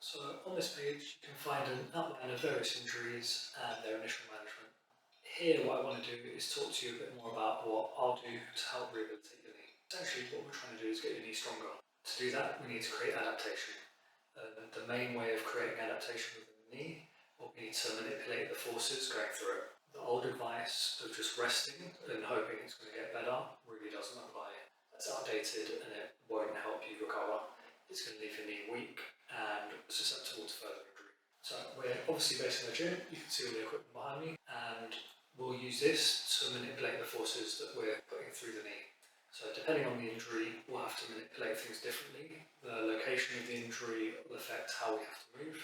So on this page you can find an outline of various injuries and their initial management. Here what I want to do is talk to you a bit more about what I'll do to help rehabilitate your knee. Essentially what we're trying to do is get your knee stronger. To do that we need to create adaptation. The main way of creating adaptation within the knee will be to manipulate the forces going through it. The old advice of just resting and hoping it's going to get better really doesn't apply. That's outdated and it won't help you recover. It's going to leave your knee weak and susceptible to further injury. So we're obviously based in the gym, you can see all the equipment behind me, and we'll use this to manipulate the forces that we're putting through the knee. So depending on the injury, we'll have to manipulate things differently. The location of the injury will affect how we have to move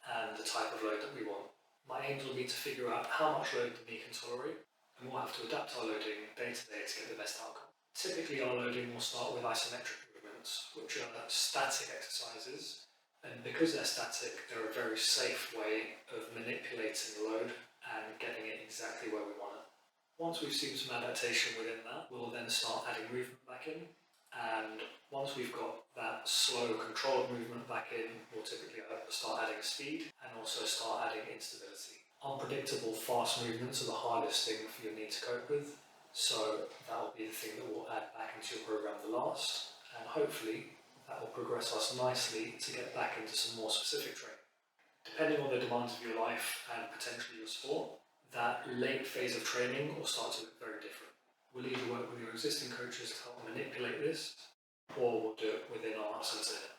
and the type of load that we want. My aim will be to figure out how much load the knee can tolerate, and we'll have to adapt our loading day to day to get the best outcome. Typically our loading will start with isometric movements, which are static exercises, and because they're static, they're a very safe way of manipulating the load and getting it exactly where we want it. Once we've seen some adaptation within that, we'll then start adding movement back in, and once we've got that slow, controlled movement back in, we'll typically start adding speed and also start adding instability. Unpredictable, fast movements are the hardest thing for your knee to cope with, so that will be the thing that we'll add back into your program the last, and hopefully that will progress us nicely to get back into some more specific training. Depending on the demands of your life and potentially your sport, that late phase of training will start to look very different. We'll either work with your existing coaches to help manipulate this, or we'll do it within our centre.